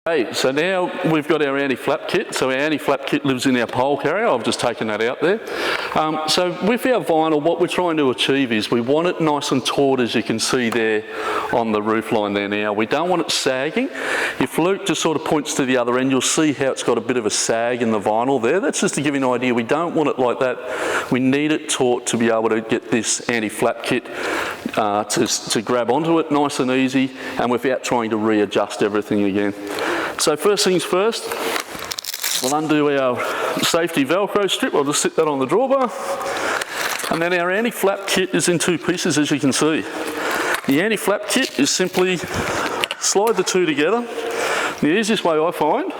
Okay, so now we've got our anti-flap kit. So our anti-flap kit lives in our pole carrier. I've just taken that out there. So with our vinyl, what we're trying to achieve is we want it nice and taut, as you can see there on the roof line there now. We don't want it sagging. If Luke just sort of points to the other end, you'll see how it's got a bit of a sag in the vinyl there. That's just to give you an idea. We don't want it like that. We need it taut to be able to get this anti-flap kit to grab onto it nice and easy and without trying to readjust everything again. So first things first, we'll undo our safety Velcro strip. I'll just sit that on the drawbar. And then our anti-flap kit is in two pieces, as you can see. The anti-flap kit is simply slide the two together. The easiest way I find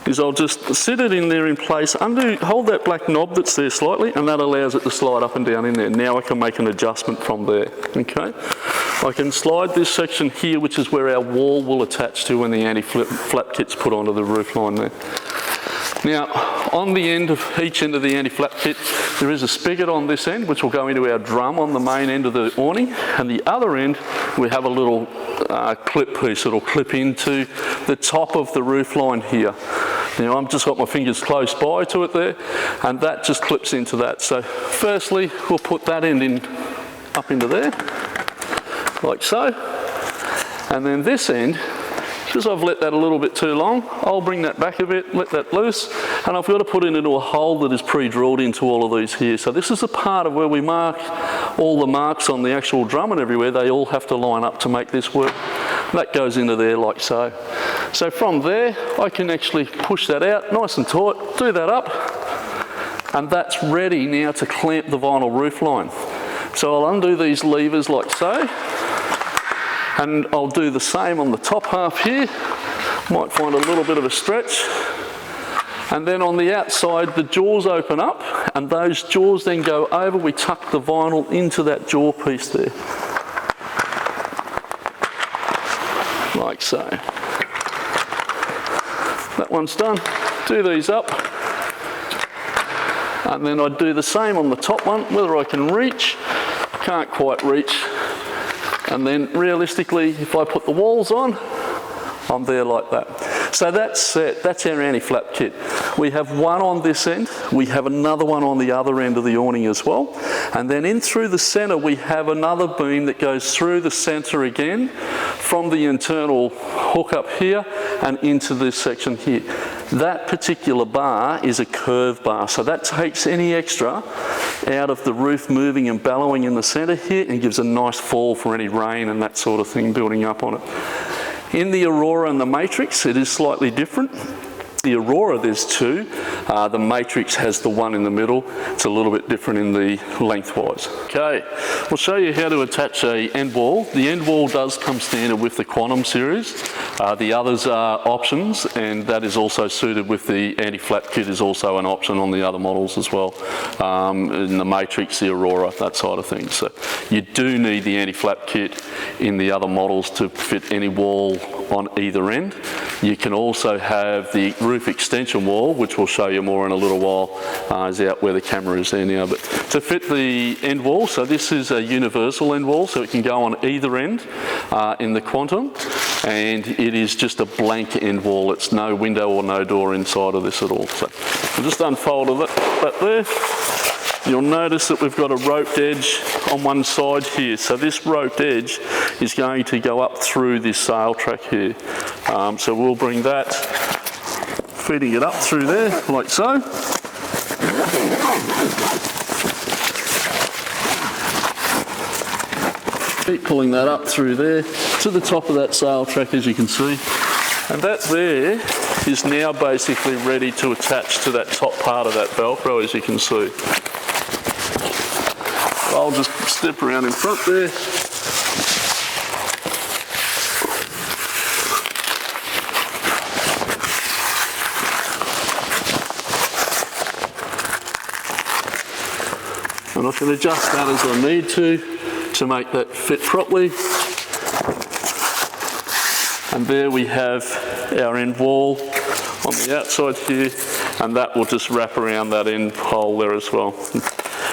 is I'll just sit it in there in place, hold that black knob that's there slightly, and that allows it to slide up and down in there. Now I can make an adjustment from there, okay? I can slide this section here, which is where our wall will attach to when the anti-flap kit's put onto the roof line there. Now, on the end of each end of the anti-flap kit, there is a spigot on this end, which will go into our drum on the main end of the awning, and the other end, we have a little clip piece that'll clip into the top of the roof line here. Now, I've just got my fingers close by to it there, and that just clips into that. So, firstly, we'll put that end up into there, like so, and then this end, because I've let that a little bit too long, I'll bring that back a bit, let that loose, and I've got to put it into a hole that is pre-drilled into all of these here. So this is a part of where we mark all the marks on the actual drum and everywhere. They all have to line up to make this work. That goes into there like so. So from there, I can actually push that out nice and tight, do that up, and that's ready now to clamp the vinyl roof line. So I'll undo these levers like so, and I'll do the same on the top half here. Might find a little bit of a stretch. And then on the outside, the jaws open up, and those jaws then go over. We tuck the vinyl into that jaw piece there. Like so. That one's done. Do these up. And then I do the same on the top one, whether I can reach. Can't quite reach. And then realistically, if I put the walls on, I'm there like that. So that's set, that's our anti-flap kit. We have one on this end, we have another one on the other end of the awning as well. And then in through the center, we have another beam that goes through the center again, from the internal hook up here and into this section here. That particular bar is a curve bar, so that takes any extra out of the roof moving and bellowing in the center here and gives a nice fall for any rain and that sort of thing building up on it. In the Aurora and the Matrix, it is slightly different. The Aurora, there's two. The Matrix has the one in the middle. It's a little bit different in the lengthwise. Okay, we'll show you how to attach a end wall. The end wall does come standard with the Quantum series. The others are options, and that is also suited with the anti-flap kit is also an option on the other models as well. In the Matrix, the Aurora, that side of things. So you do need the anti-flap kit in the other models to fit any wall on either end. You can also have the roof extension wall, which we'll show you more in a little while, is out where the camera is there now. But to fit the end wall, so this is a universal end wall, so it can go on either end in the Quantum, and it is just a blank end wall. It's no window or no door inside of this at all. So I'll just unfold that there. You'll notice that we've got a roped edge on one side here. So this roped edge is going to go up through this sail track here. So we'll bring that, feeding it up through there, like so. Keep pulling that up through there to the top of that sail track, as you can see. And that there is now basically ready to attach to that top part of that Velcro, as you can see. I'll just step around in front there. And I can adjust that as I need to make that fit properly. And there we have our end wall on the outside here, and that will just wrap around that end hole there as well.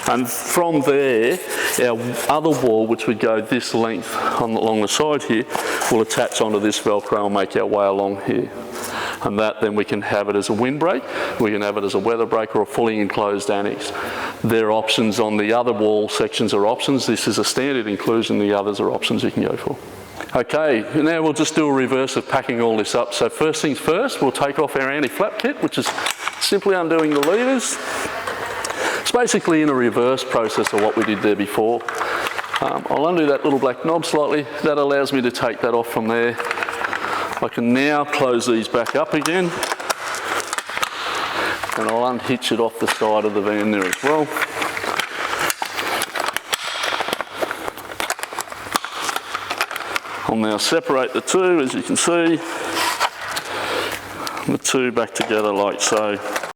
And from there, Our other wall, which would go this length along the side here, will attach onto this Velcro and make our way along here. And that then we can have it as a windbreak, we can have it as a weather break or a fully enclosed annex. There are options on the other wall sections are options. This is a standard inclusion, the others are options you can go for. Okay, now we'll just do a reverse of packing all this up. So first things first, we'll take off our anti-flap kit, which is simply undoing the levers. It's basically in a reverse process of what we did there before. I'll undo that little black knob slightly. That allows me to take that off from there. I can now close these back up again, and I'll unhitch it off the side of the van there as well. I'll now separate the two, as you can see, the two back together like so.